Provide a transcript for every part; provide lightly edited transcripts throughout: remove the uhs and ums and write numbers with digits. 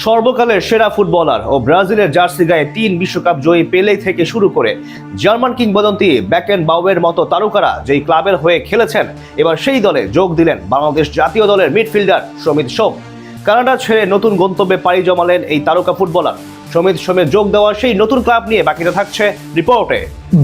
সর্বকালের সেরা ফুটবলার ও ব্রাজিলের জার্সি গায়ে ৩ বিশ্বকাপ জয়ী পেলে থেকে শুরু করে জার্মান কিংবদন্তি বেকেনবাউয়ের মতো তারকারা যেই ক্লাবের হয়ে খেলেছেন, এবার সেই দলে যোগ দিলেন বাংলাদেশ জাতীয় দলের মিডফিল্ডার সমিত সোম। কানাডা ছেড়ে নতুন গন্তব্যে পাড়ি জমালেন এই তারকা ফুটবলার। সমিত সোমের যোগ দেওয়া সেই নতুন ক্লাব নিয়ে বাকিটা থাকছে রিপোর্টে।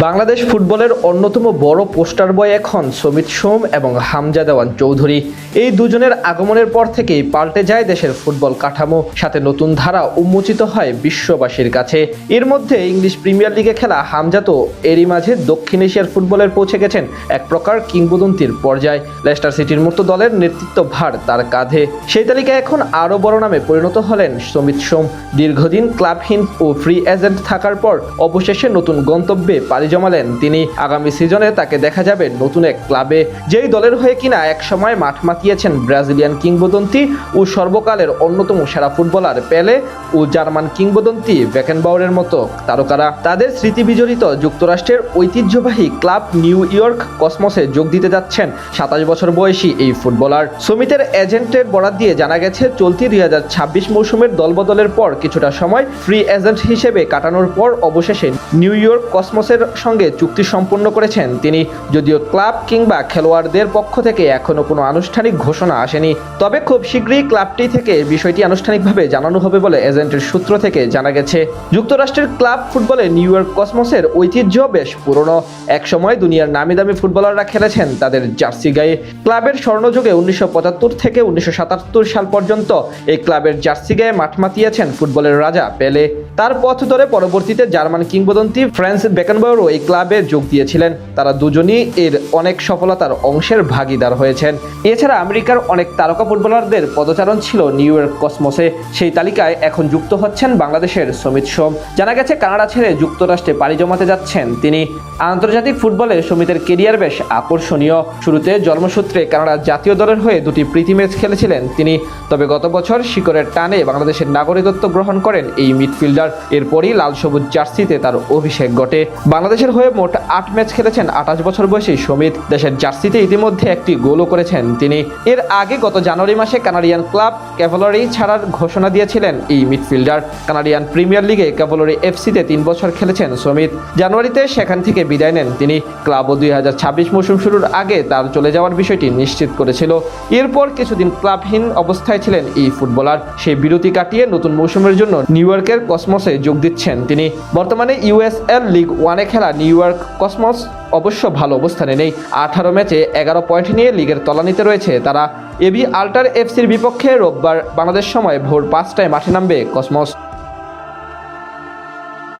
বাংলাদেশ ফুটবলের অন্যতম বড় পোস্টার বয় এখন সমিত সোম এবং হামজা দেওয়ান চৌধুরী। এই দুজনের আগমনের পর থেকেই পাল্টে যায় দেশের ফুটবল কাঠামো, সাথে নতুন ধারা উন্মোচিত হয় বিশ্ববাসীর কাছে। এর মধ্যে ইংলিশ প্রিমিয়ার লিগে খেলা হামজা তো এরই মাঝে দক্ষিণ এশিয়ার ফুটবলের পৌঁছে গেছেন এক প্রকার কিংবদন্তির পর্যায়ে। লেস্টার সিটির মতো দলের নেতৃত্ব ভার তার কাঁধে। সেই তালিকায় এখন আরও বড় নামে পরিণত হলেন সমিত সোম। দীর্ঘদিন ক্লাবহীন ও ফ্রি এজেন্ট থাকার পর অবশেষে নতুন গন্তব্যে পাড়ি জমালেন তিনি। আগামী সিজনে তাকে দেখা যাবে নতুন এক ক্লাবে, যেই দলের হয়ে কিনা এক সময় মাঠ মাতিয়েছেন ব্রাজিলিয়ান কিংবদন্তি ও সর্বকালের অন্যতম সেরা ফুটবলার পেলে ও জার্মান কিংবদন্তি বেকেনবাউয়ের মতো তারকারা। তাদের স্মৃতি বিজড়িত যুক্তরাষ্ট্রের ঐতিহ্যবাহী ক্লাব নিউ ইয়র্ক কসমসে যোগ দিতে যাচ্ছেন ২৭ বছর বয়সী এই ফুটবলার। সমিতের এজেন্টের বরাত দিয়ে জানা গেছে, চলতি ২০২৬ মৌসুমের দলবদলের পর কিছুটা সময় ফ্রি এজেন্ট হিসেবে কাটানোর পর অবশেষে নিউ ইয়র্ক কসমসের সঙ্গে চুক্তি সম্পন্ন করেছেন তিনি। যদিও ক্লাব কিংবা খেলোয়াড়দের পক্ষ থেকে এখনো কোনো আনুষ্ঠানিক ঘোষণা আসেনি, তবে খুব শীঘ্রই ক্লাবটি থেকে বিষয়টি আনুষ্ঠানিকভাবে জানানো হবে বলে এজেন্টের সূত্র থেকে জানা গেছে। যুক্তরাষ্ট্রের ক্লাব ফুটবলে নিউ ইয়র্ক কসমসের ঐতিহ্য বেশ পুরনো। একসময় দুনিয়ার নামি দামি ফুটবলাররা খেলেছেন তাদের জার্সি গায়ে। ক্লাবের স্বর্ণযুগে ১৯৭৫ থেকে ১৯৭৭ সাল পর্যন্ত এই ক্লাবের জার্সি গায়ে মাঠ মাতিয়েছেন ফুটবলের রাজা পেলে। তার পথ ধরে পরবর্তীতে জার্মান কিংবদন্তি ফ্রান্স বেকেনবাউয়ারও এই ক্লাবে যোগ দিয়েছিলেন। তারা দুজনই এর অনেক সফলতার অংশের ভাগিদার হয়েছেন। এছাড়া আমেরিকার অনেক তারকা ফুটবলারদের পদচারণ ছিল নিউ ইয়র্ক কসমসে। সেই তালিকায় এখন যুক্ত হচ্ছেন বাংলাদেশের সমিত সোম। জানা গেছে, কানাডা ছেড়ে যুক্তরাষ্ট্রে পাড়ি জমাতে যাচ্ছেন তিনি। আন্তর্জাতিক ফুটবলে সমিতের কেরিয়ার বেশ আকর্ষণীয়। শুরুতে জন্মসূত্রে কানাডা জাতীয় দলের হয়ে দুটি প্রীতি ম্যাচ খেলেছিলেন তিনি, তবে গত বছর শিকড়ের টানে বাংলাদেশের নাগরিকত্ব গ্রহণ করেন এই মিডফিল্ডার। এরপরই লাল সবুজ জার্সিতে তার অভিষেক ঘটে। বাংলাদেশের হয়ে মোট ৮ ম্যাচ খেলেছেন ২৮ বছর বয়সী সমিত। দেশের জার্সিতে ইতিমধ্যে একটি গোলও করেছেন তিনি। এর আগে গত জানুয়ারি মাসে কানাডিয়ান ক্লাব ক্যাভালরি ছাড়ার ঘোষণা দিয়েছিলেন এই মিডফিল্ডার। কানাডিয়ান প্রিমিয়ার লিগে ক্যাভালরি এফসিতে ৩ বছর খেলেছেন সমিত। জানুয়ারিতে সেখান থেকে বিদায় নেন তিনি। ক্লাবও ২০২৬ মৌসুম শুরুর আগে তার চলে যাওয়ার বিষয়টি নিশ্চিত করেছিল। এরপর কিছুদিন ক্লাবহীন অবস্থায় ছিলেন এই ফুটবলার। সেই বিরতি কাটিয়ে নতুন মৌসুমের জন্য নিউ ইয়র্কের কসমসে যোগ দিচ্ছেন তিনি। বর্তমানে ইউএসএল লিগ 1-এ খেলা নিউ ইয়র্ক কসমস অবশ্য ভালো অবস্থানে নেই। ১৮ ম্যাচে ১১ পয়েন্ট নিয়ে লিগের তলানিতে রয়েছে তারা। এবি আল্টার এফসির বিপক্ষে রোববার বাংলাদেশ সময় ভোর ৫টায় মাঠে নামবে কসমস।